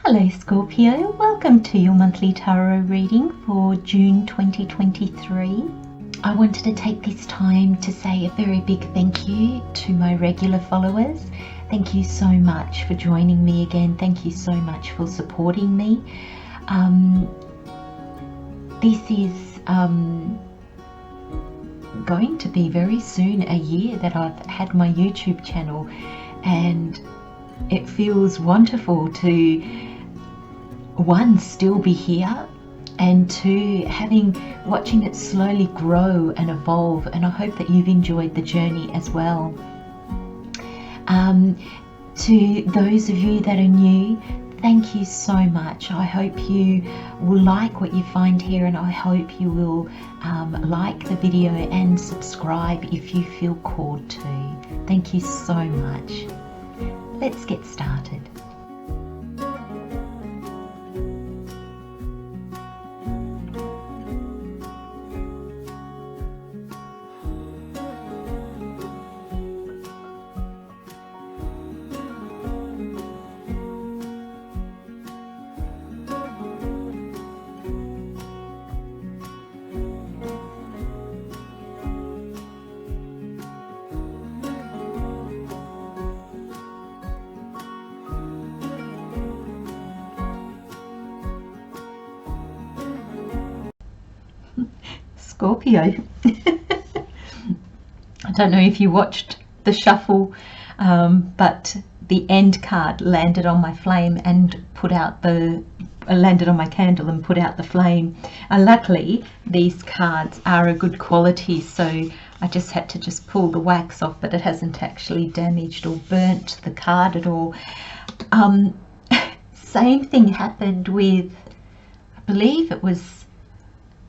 Hello Scorpio, welcome to your monthly tarot reading for June 2023. I wanted to take this time to say a very big thank you to my regular followers. Thank you so much for joining me again. Thank you so much for supporting me. This is going to be very soon a year that I've had my YouTube channel, and it feels wonderful to one, still be here, and two, watching it slowly grow and evolve. And I hope that you've enjoyed the journey as well. To those of you that are new, thank you so much. I hope you will like what you find here, and I hope you will like the video and subscribe if you feel called to. Thank you so much. Let's get started. Scorpio. I don't know if you watched the shuffle, but the end card landed on my flame and put out landed on my candle and put out the flame. Luckily, these cards are a good quality, so I just had to pull the wax off, but it hasn't actually damaged or burnt the card at all. Same thing happened with, I believe it was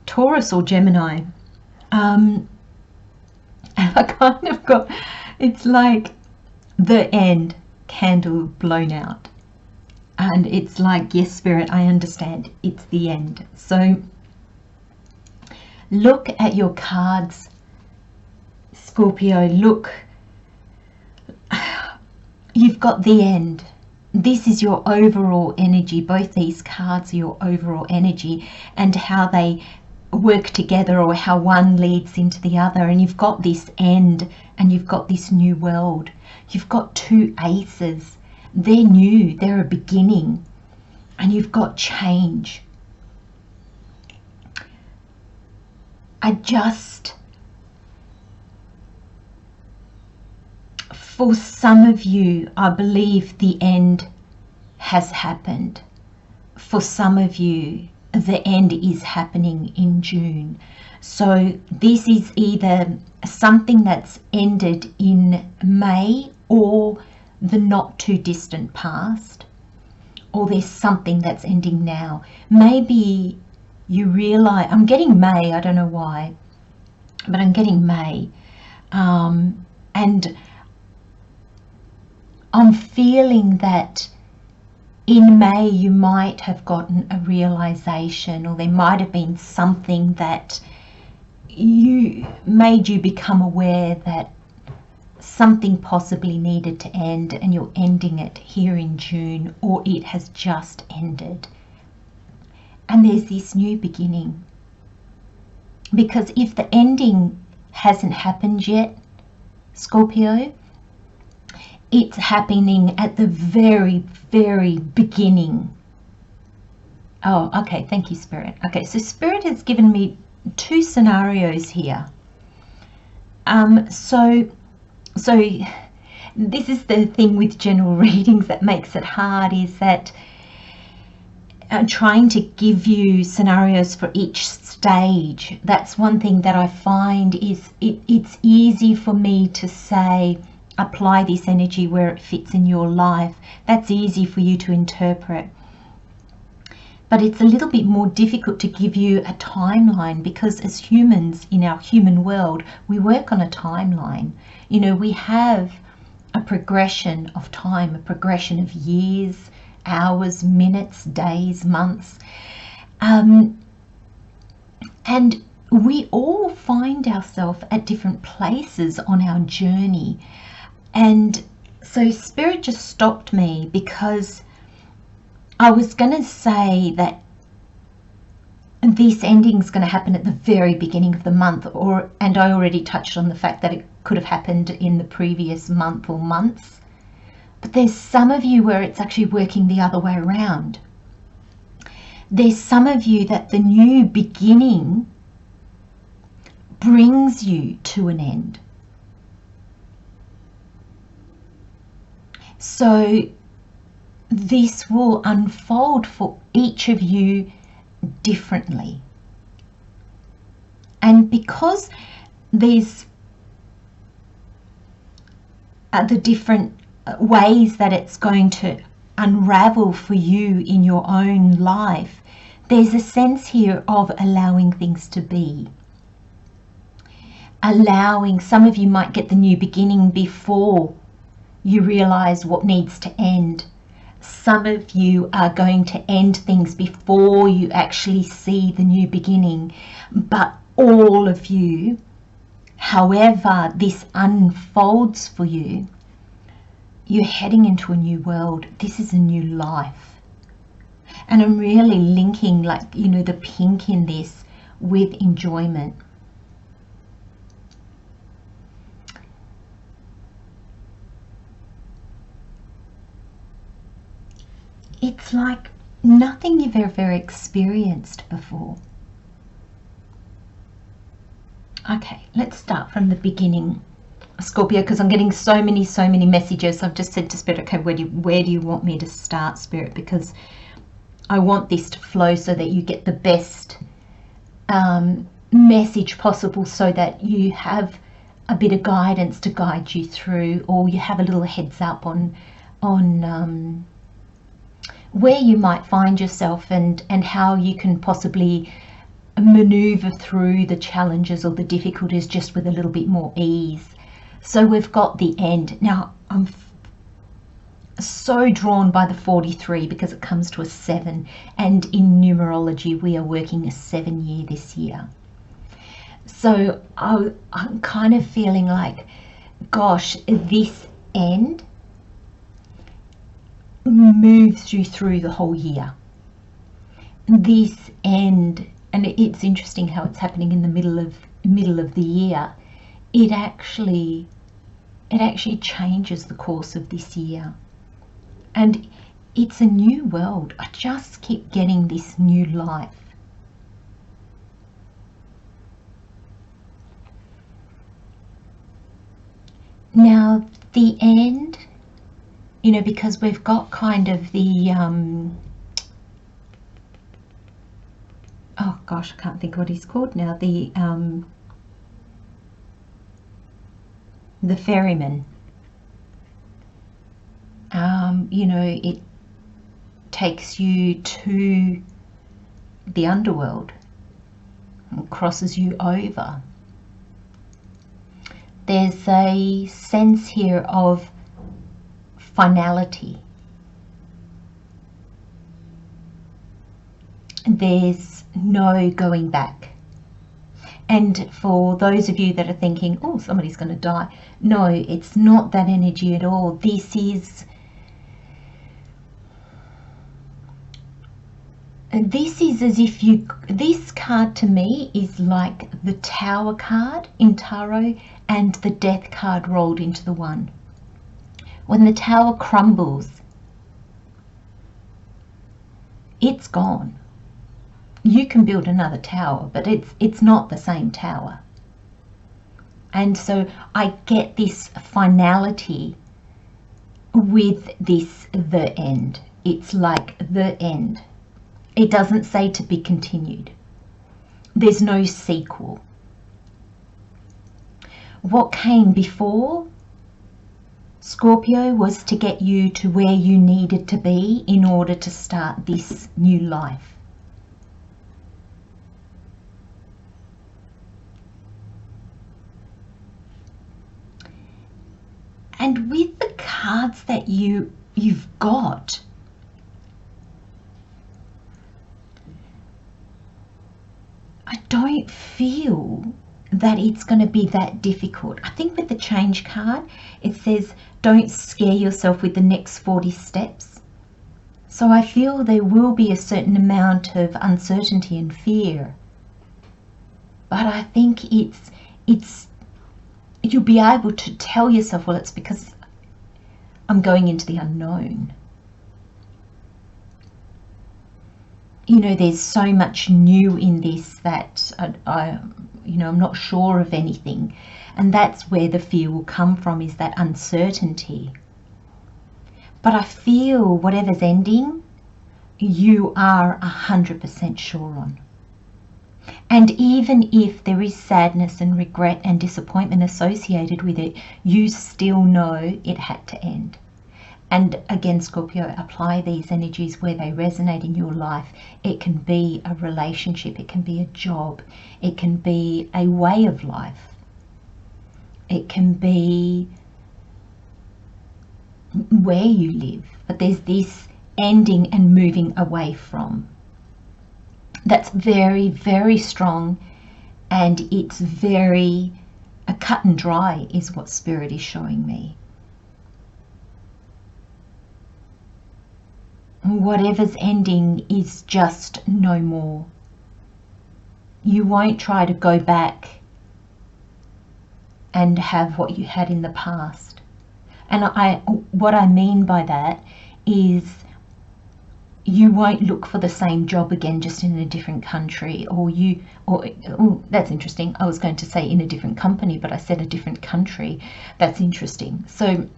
Taurus or Gemini, and I kind of got, it's like the end candle blown out, and it's like, yes Spirit, I understand, it's the end. So look at your cards, Scorpio. Look, you've got the end. This is your overall energy. Both these cards are your overall energy and how they work together, or how one leads into the other. And you've got this end and you've got this new world. You've got two aces. They're new, they're a beginning, and you've got change. For some of you, I believe the end has happened. For some of you, the end is happening in June. So this is either something that's ended in May or the not too distant past, or there's something that's ending now. Maybe you realize, I'm getting May, I don't know why, but I'm getting May, and I'm feeling that in May you might have gotten a realization, or there might have been something that made you become aware that something possibly needed to end, and you're ending it here in June, or it has just ended. And there's this new beginning. Because if the ending hasn't happened yet, Scorpio, it's happening at the very, very beginning. Oh, okay. Thank you, Spirit. Okay, so Spirit has given me two scenarios here. So this is the thing with general readings that makes it hard, is that I'm trying to give you scenarios for each stage. That's one thing that I find is it's easy for me to say, apply this energy where it fits in your life. That's easy for you to interpret. But it's a little bit more difficult to give you a timeline, because as humans in our human world, we work on a timeline. You know, we have a progression of time, a progression of years, hours, minutes, days, months. And we all find ourselves at different places on our journey. And so Spirit just stopped me, because I was going to say that this ending is going to happen at the very beginning of the month, and I already touched on the fact that it could have happened in the previous month or months. But there's some of you where it's actually working the other way around. There's some of you that the new beginning brings you to an end. So this will unfold for each of you differently. And because there's the different ways that it's going to unravel for you in your own life, there's a sense here of allowing things to be. Allowing, some of you might get the new beginning before you realize what needs to end. Some of you are going to end things before you actually see the new beginning. But all of you, however this unfolds for you, you're heading into a new world. This is a new life. And I'm really linking, like, you know, the pink in this with enjoyment. It's like nothing you've ever experienced before. Okay, let's start from the beginning, Scorpio, because I'm getting so many messages. I've just said to Spirit, okay, where do you want me to start, Spirit? Because I want this to flow so that you get the best message possible, so that you have a bit of guidance to guide you through, or you have a little heads up on where you might find yourself and how you can possibly maneuver through the challenges or the difficulties just with a little bit more ease. So we've got the end. Now, I'm so drawn by the 43 because it comes to a 7, and in numerology we are working a 7 year this year. So I'm kind of feeling like, gosh, this end moves you through the whole year. This end, and it's interesting how it's happening in the middle of the year. It actually changes the course of this year, and it's a new world. I just keep getting this new life. Now the end, you know, because we've got kind of the oh gosh, I can't think what he's called now, the ferryman. You know, it takes you to the underworld and crosses you over. There's a sense here of finality. There's no going back. And for those of you that are thinking, oh, somebody's going to die, no, it's not that energy at all. This is as if you, this card to me is like the Tower card in Tarot and the Death card rolled into the one. When the Tower crumbles, it's gone. You can build another tower, but it's not the same tower. And so I get this finality with this, the end. It's like the end. It doesn't say to be continued. There's no sequel. What came before, Scorpio, was to get you to where you needed to be in order to start this new life. And with the cards that you've got, I don't feel that it's going to be that difficult. I think with the change card, it says don't scare yourself with the next 40 steps. So I feel there will be a certain amount of uncertainty and fear. But I think you'll be able to tell yourself, well, it's because I'm going into the unknown. You know, there's so much new in this that I'm not sure of anything. And that's where the fear will come from, is that uncertainty. But I feel whatever's ending, you are 100% sure on. And even if there is sadness and regret and disappointment associated with it, you still know it had to end. And again, Scorpio, apply these energies where they resonate in your life. It can be a relationship, it can be a job, it can be a way of life, it can be where you live. But there's this ending and moving away from. That's very, very strong, and it's very cut and dry is what Spirit is showing me. Whatever's ending is just no more. You won't try to go back and have what you had in the past. And what I mean by that is you won't look for the same job again, just in a different country, or that's interesting. I was going to say in a different company, but I said a different country. That's interesting. So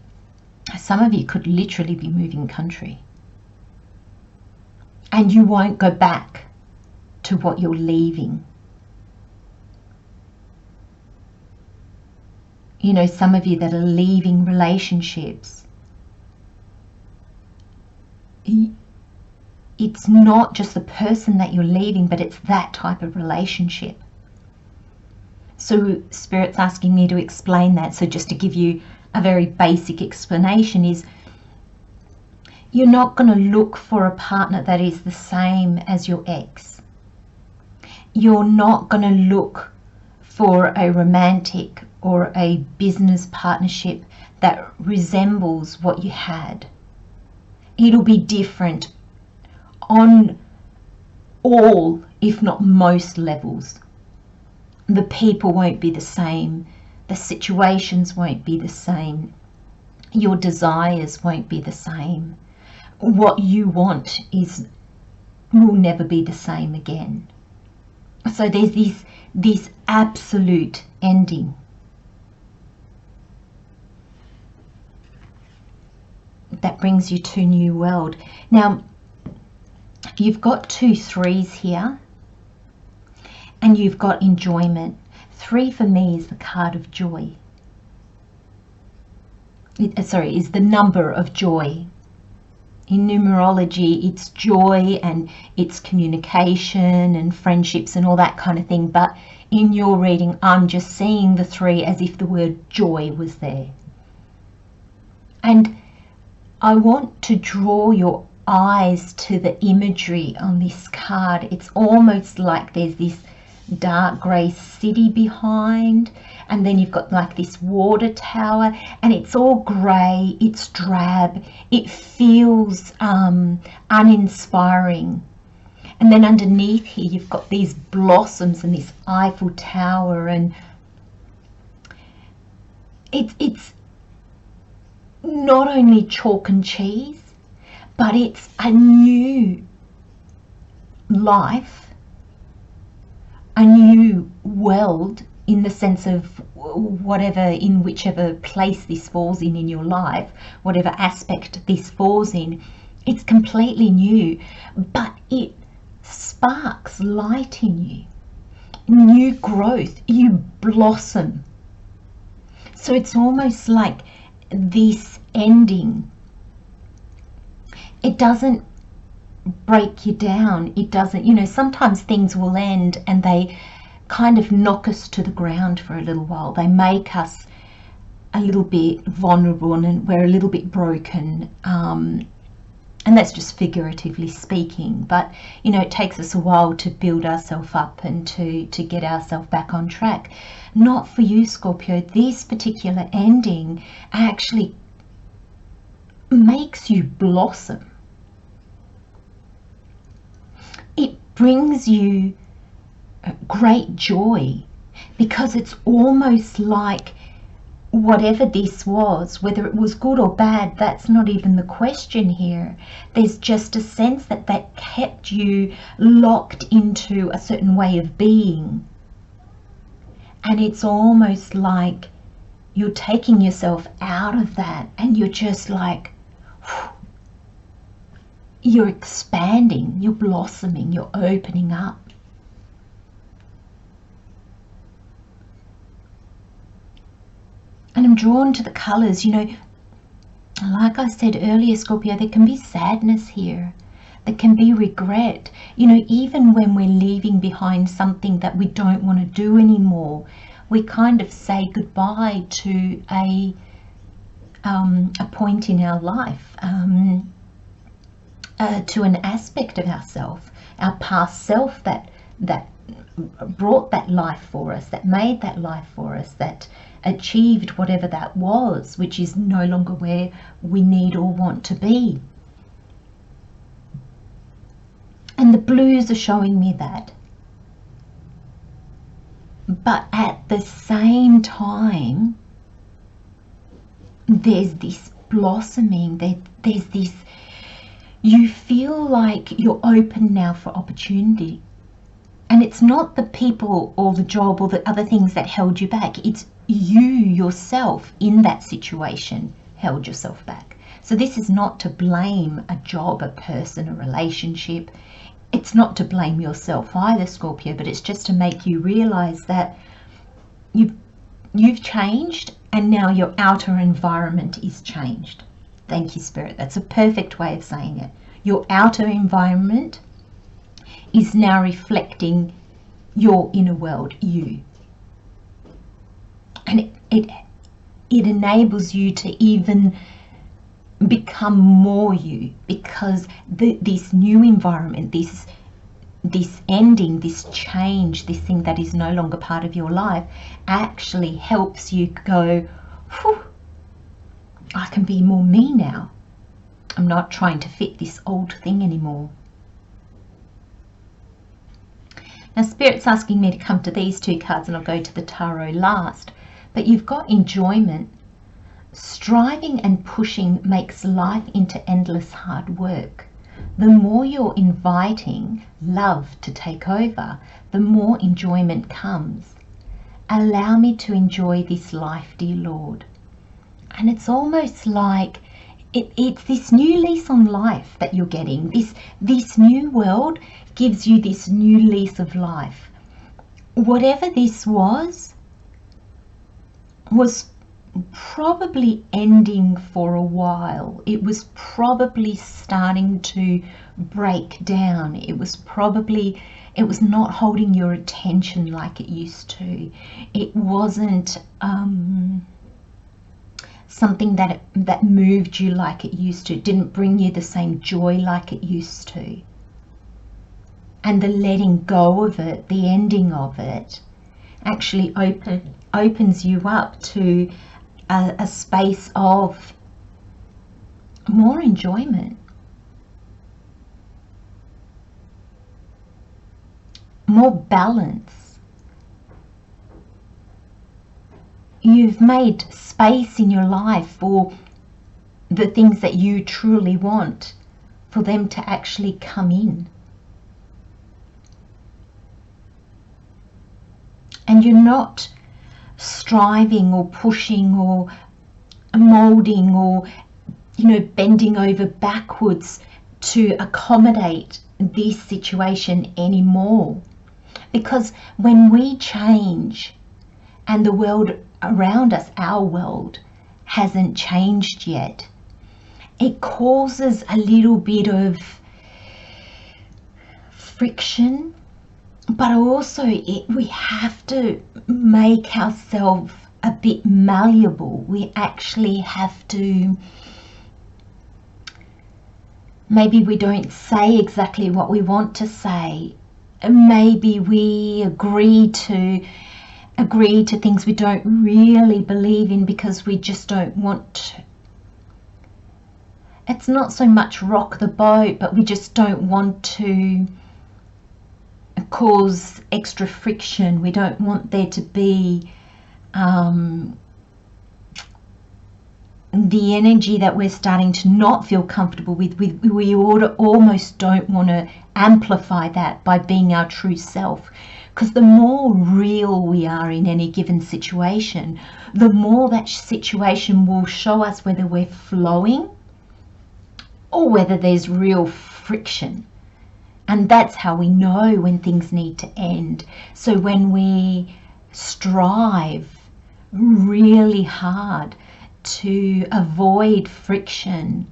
some of you could literally be moving country, and you won't go back to what you're leaving. You know, some of you that are leaving relationships, it's not just the person that you're leaving, but it's that type of relationship. So Spirit's asking me to explain that. So just to give you a very basic explanation is, you're not going to look for a partner that is the same as your ex. You're not going to look for a romantic or a business partnership that resembles what you had. It'll be different on all, if not most levels. The people won't be the same. The situations won't be the same. Your desires won't be the same. What you want will never be the same again. So there's this absolute ending. That brings you to New World. Now, you've got 2 3s here, and you've got enjoyment. 3 for me is the card of joy. Is the number of joy. In numerology, it's joy and it's communication and friendships and all that kind of thing. But in your reading, I'm just seeing the 3 as if the word joy was there. And I want to draw your eyes to the imagery on this card. It's almost like there's this dark grey city behind, and then you've got like this water tower, and it's all grey, it's drab, it feels uninspiring. And then underneath here you've got these blossoms and this Eiffel Tower, and it's not only chalk and cheese, but it's a new life, a new world, in the sense of whichever place this falls in your life, whatever aspect this falls in, it's completely new, but it sparks light in you, new growth, you blossom. So it's almost like this ending, it doesn't break you down. It doesn't, sometimes things will end and they kind of knock us to the ground for a little while. They make us a little bit vulnerable and we're a little bit broken. And that's just figuratively speaking. But, it takes us a while to build ourselves up and to get ourselves back on track. Not for you, Scorpio. This particular ending actually makes you blossom. brings you great joy, because it's almost like whatever this was, whether it was good or bad, that's not even the question here. There's just a sense that that kept you locked into a certain way of being. And it's almost like you're taking yourself out of that, and you're just like, you're expanding, you're blossoming, you're opening up. And I'm drawn to the colours, you know, like I said earlier, Scorpio, there can be sadness here. There can be regret. You know, even when we're leaving behind something that we don't want to do anymore, we kind of say goodbye to a point in our life, to an aspect of ourselves, our past self that brought that life for us, that made that life for us, that achieved whatever that was, which is no longer where we need or want to be. And the blues are showing me that. But at the same time, there's this blossoming, there's this, you feel like you're open now for opportunity. And it's not the people or the job or the other things that held you back. It's you yourself in that situation held yourself back. So this is not to blame a job, a person, a relationship. It's not to blame yourself either, Scorpio, but it's just to make you realize that you've changed, and now your outer environment is changed. Thank you, Spirit. That's a perfect way of saying it. Your outer environment is now reflecting your inner world, you. And it enables you to even become more you, because this new environment, this ending, this change, this thing that is no longer part of your life, actually helps you go, whew, I can be more me now. I'm not trying to fit this old thing anymore. Now, Spirit's asking me to come to these two cards, and I'll go to the tarot last. But you've got enjoyment. Striving and pushing makes life into endless hard work. The more you're inviting love to take over, the more enjoyment comes. Allow me to enjoy this life, dear Lord. And it's almost like it's this new lease on life that you're getting. This new world gives you this new lease of life. Whatever this was probably ending for a while. It was probably starting to break down. It was not holding your attention like it used to. It wasn't something that moved you like it used to. It didn't bring you the same joy like it used to. And the letting go of it, the ending of it, actually opens you up to a space of more enjoyment, more balance. You've made space in your life for the things that you truly want, for them to actually come in. And you're not striving or pushing or molding or, bending over backwards to accommodate this situation anymore. Because when we change and the world around us, our world, hasn't changed yet, it causes a little bit of friction. But also we have to make ourselves a bit malleable. We actually have to, maybe we don't say exactly what we want to say. Maybe we agree to things we don't really believe in because we just don't want to. It's not so much rock the boat, but we just don't want to cause extra friction. We don't want there to be the energy that we're starting to not feel comfortable with. We almost don't want to amplify that by being our true self, because the more real we are in any given situation, the more that situation will show us whether we're flowing or whether there's real friction. And that's how we know when things need to end. So when we strive really hard to avoid friction,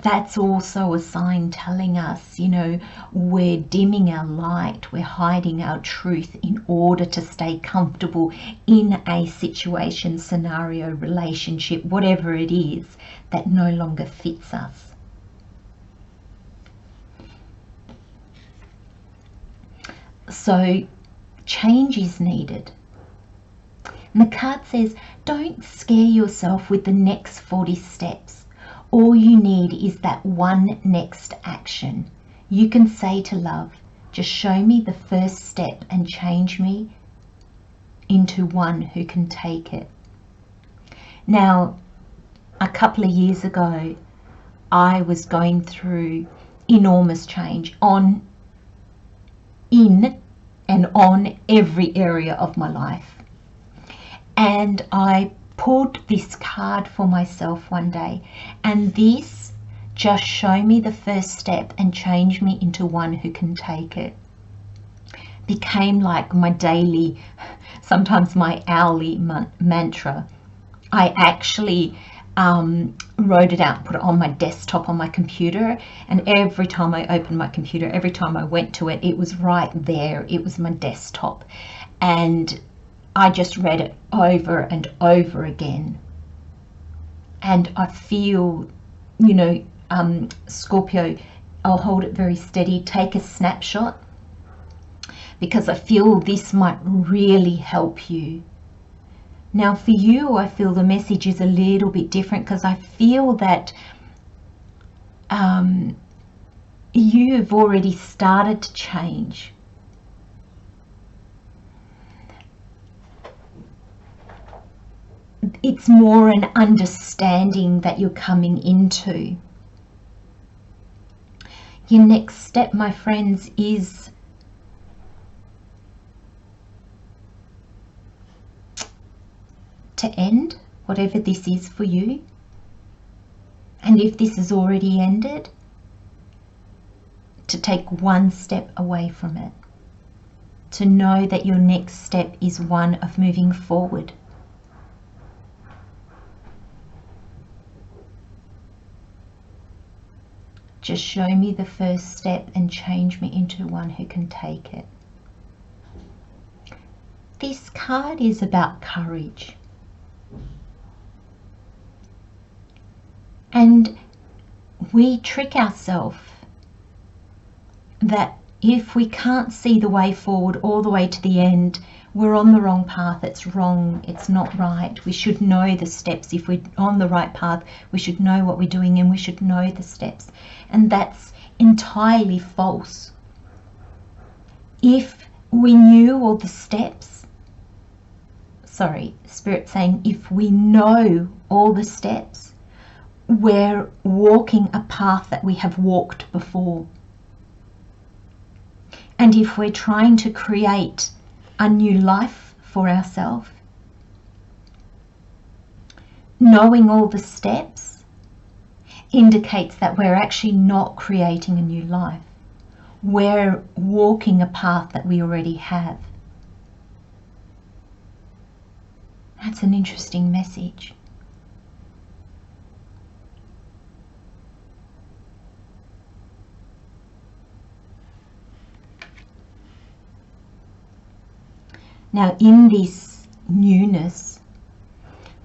that's also a sign telling us, you know, we're dimming our light, we're hiding our truth in order to stay comfortable in a situation, scenario, relationship, whatever it is that no longer fits us. So change is needed. And the card says, don't scare yourself with the next 40 steps. All you need is that one next action. You can say to love, just show me the first step and change me into one who can take it. Now, a couple of years ago, I was going through enormous change in and on every area of my life. And I pulled this card for myself one day, and this, just show me the first step and change me into one who can take it, became like my daily, sometimes my hourly mantra. I actually wrote it out, put it on my desktop on my computer, and every time I opened my computer, every time I went to it, it was right there. It was my desktop, and I just read it over and over again. And I feel, you know, Scorpio, I'll hold it very steady, take a snapshot, because I feel this might really help you. Now for you, I feel the message is a little bit different, because I feel that you've already started to change. It's more an understanding that you're coming into. Your next step, my friends, is to end whatever this is for you. And if this has already ended, to take one step away from it. To know that your next step is one of moving forward. Just show me the first step and change me into one who can take it. This card is about courage. And we trick ourselves that if we can't see the way forward all the way to the end, we're on the wrong path. It's wrong. It's not right. We should know the steps. If we're on the right path, we should know what we're doing, and we should know the steps. And that's entirely false. If we knew all the steps, Spirit's saying, if we know all the steps, we're walking a path that we have walked before. And if we're trying to create a new life for ourselves, knowing all the steps indicates that we're actually not creating a new life. We're walking a path that we already have. That's an interesting message. Now, in this newness,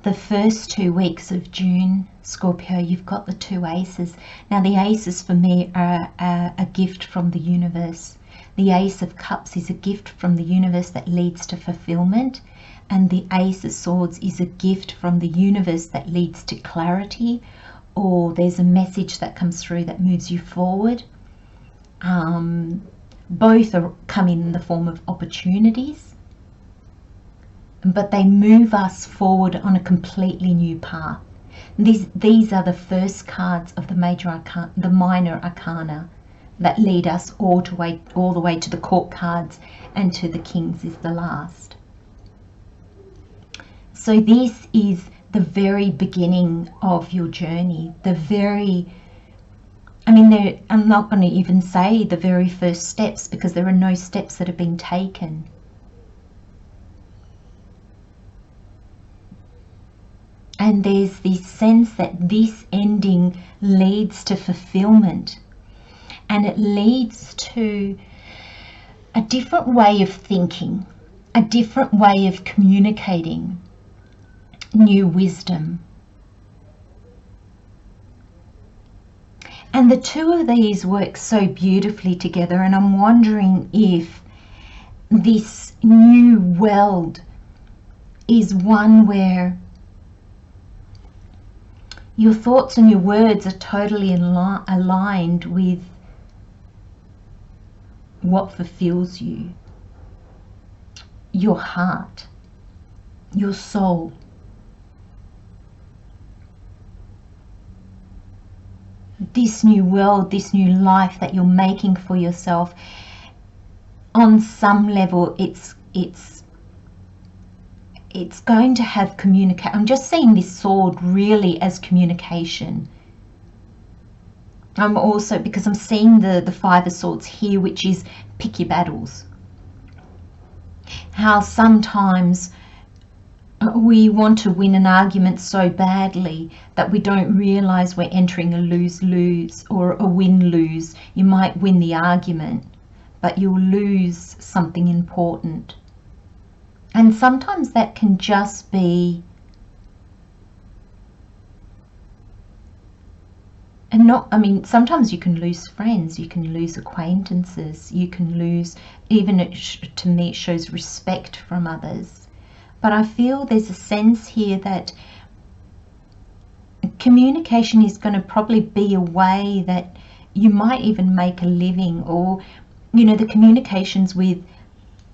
the first 2 weeks of June, Scorpio, you've got the 2 aces. Now, the aces for me are a gift from the universe. The Ace of Cups is a gift from the universe that leads to fulfillment. And the Ace of Swords is a gift from the universe that leads to clarity, or there's a message that comes through that moves you forward. Both come in the form of opportunities, but they move us forward on a completely new path. These are the first cards of the the minor arcana, that lead us all the way to the court cards, and to the kings is the last. So this is the very beginning of your journey, I'm not going to even say the very first steps, because there are no steps that have been taken. And there's this sense that this ending leads to fulfillment, and it leads to a different way of thinking, a different way of communicating, new wisdom. And the two of these work so beautifully together, and I'm wondering if this new world is one where your thoughts and your words are totally aligned with what fulfills you, your heart, your soul. This new world, this new life that you're making for yourself, on some level it's going to have communication. I'm just seeing this sword really as communication. I'm also, because I'm seeing the Five of Swords here, which is pick your battles. How sometimes we want to win an argument so badly that we don't realize we're entering a lose-lose or a win-lose. You might win the argument, but you'll lose something important. And sometimes that can just be, sometimes you can lose friends, you can lose acquaintances, you can lose, even to me it shows respect from others. But I feel there's a sense here that communication is going to probably be a way that you might even make a living, or, the communications with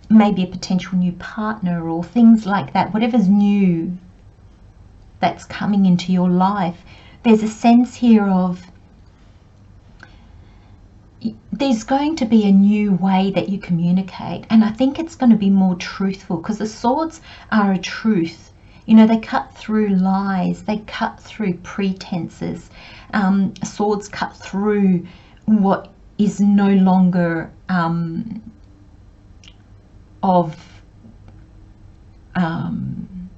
maybe a potential new partner or things like that, whatever's new that's coming into your life. There's a sense here of there's going to be a new way that you communicate, and I think it's going to be more truthful, because the swords are a truth. They cut through lies, they cut through pretenses. Swords cut through what is no longer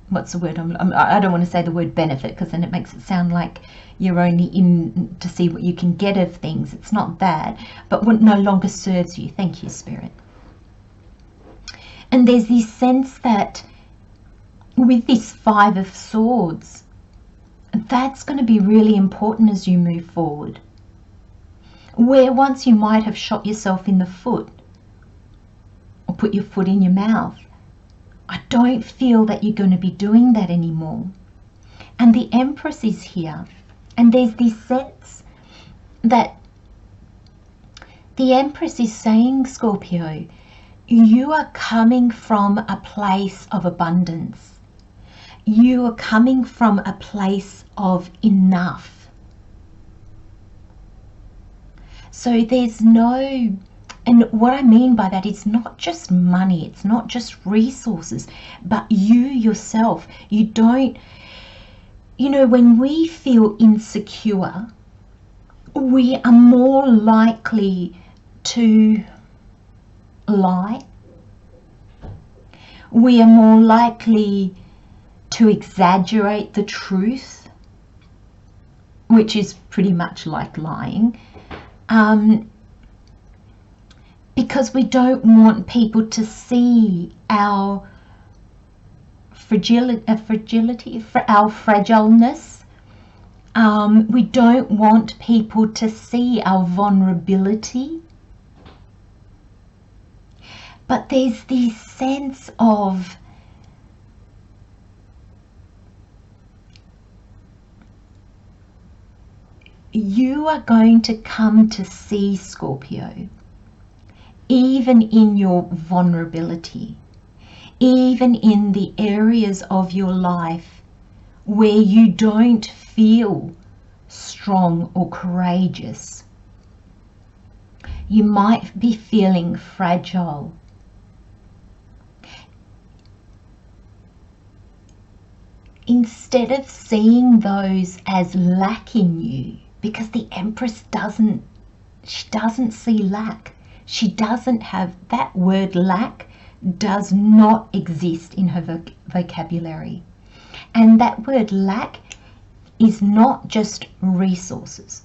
what's the word? I don't want to say the word benefit, because then it makes it sound like you're only in to see what you can get of things. It's not that, but what no longer serves you. Thank you, Spirit. And there's this sense that with this Five of Swords, that's going to be really important as you move forward. Where once you might have shot yourself in the foot or put your foot in your mouth, I don't feel that you're going to be doing that anymore. And the Empress is here. And there's this sense that the Empress is saying, Scorpio, you are coming from a place of abundance. You are coming from a place of enough. So there's no... And what I mean by that, it's not just money, it's not just resources, but you yourself. You don't, when we feel insecure, we are more likely to lie. We are more likely to exaggerate the truth, which is pretty much like lying. Because we don't want people to see our fragility, our fragileness. We don't want people to see our vulnerability. But there's this sense of you are going to come to see, Scorpio, even in your vulnerability, even in the areas of your life where you don't feel strong or courageous. You might be feeling fragile. Instead of seeing those as lack in you, because the Empress doesn't see lack. She doesn't have that word lack, does not exist in her vocabulary. And that word lack is not just resources.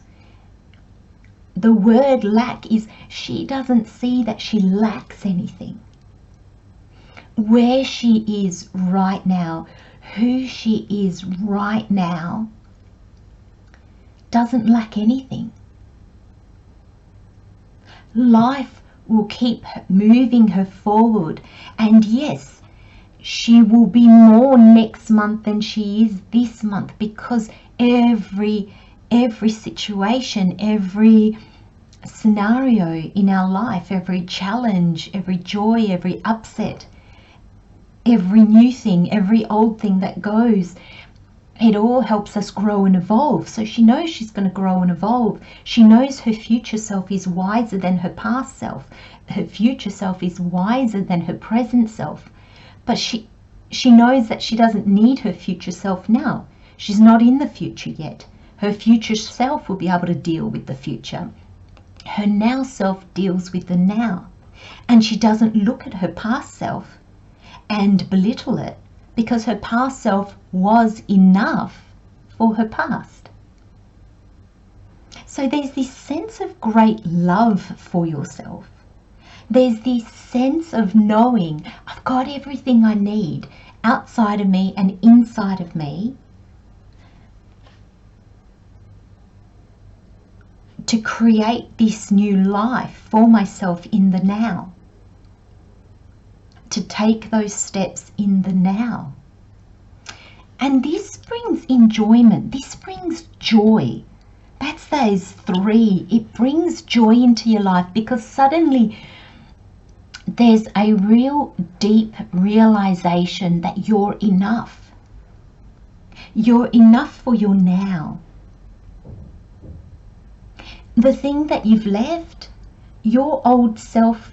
The word lack is she doesn't see that she lacks anything. Where she is right now, who she is right now, doesn't lack anything. Life will keep moving her forward, and yes, she will be more next month than she is this month, because every situation, every scenario in our life, every challenge, every joy, every upset, every new thing, every old thing that goes, it all helps us grow and evolve. So she knows she's going to grow and evolve. She knows her future self is wiser than her past self. Her future self is wiser than her present self. But she knows that she doesn't need her future self now. She's not in the future yet. Her future self will be able to deal with the future. Her now self deals with the now. And she doesn't look at her past self and belittle it, because her past self was enough for her past. So there's this sense of great love for yourself. There's this sense of knowing I've got everything I need outside of me and inside of me to create this new life for myself in the now. To take those steps in the now. And this brings enjoyment. This brings joy. That's those three. It brings joy into your life, because suddenly there's a real deep realization that you're enough. You're enough for your now. The thing that you've left, your old self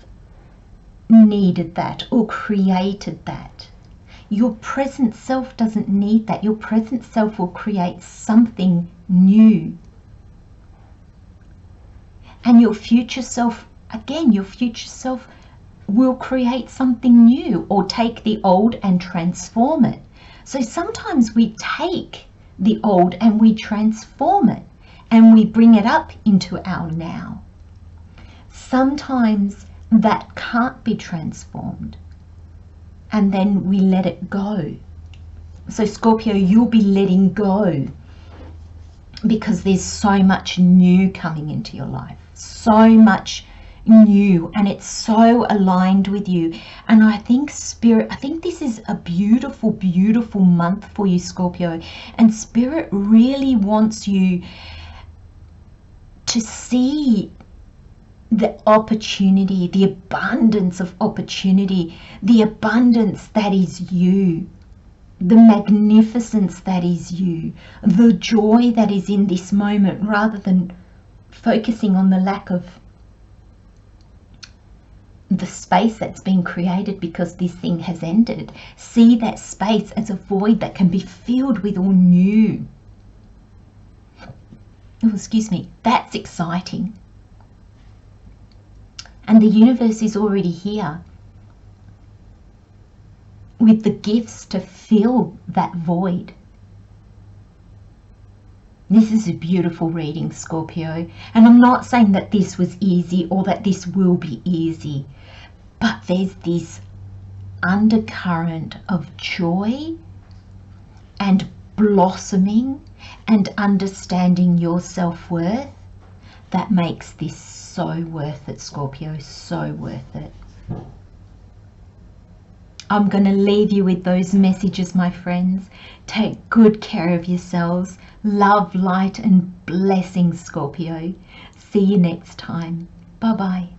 needed that or created that. Your present self doesn't need that. Your present self will create something new. And your future self, again, your future self will create something new or take the old and transform it. So sometimes we take the old and we transform it and we bring it up into our now. Sometimes that can't be transformed, and then we let it go. So Scorpio, you'll be letting go because there's so much new coming into your life, so much new, and it's so aligned with you. And I think Spirit, I think this is a beautiful, beautiful month for you, Scorpio, and Spirit really wants you to see the opportunity, the abundance of opportunity, the abundance that is you, the magnificence that is you, the joy that is in this moment, rather than focusing on the lack of the space that's been created because this thing has ended. See that space as a void that can be filled with all new. Oh, excuse me, that's exciting. And the universe is already here with the gifts to fill that void. This is a beautiful reading, Scorpio. And I'm not saying that this was easy or that this will be easy, but there's this undercurrent of joy and blossoming and understanding your self-worth that makes this so worth it, Scorpio, so worth it. I'm going to leave you with those messages, my friends. Take good care of yourselves. Love, light, and blessings, Scorpio. See you next time. Bye-bye.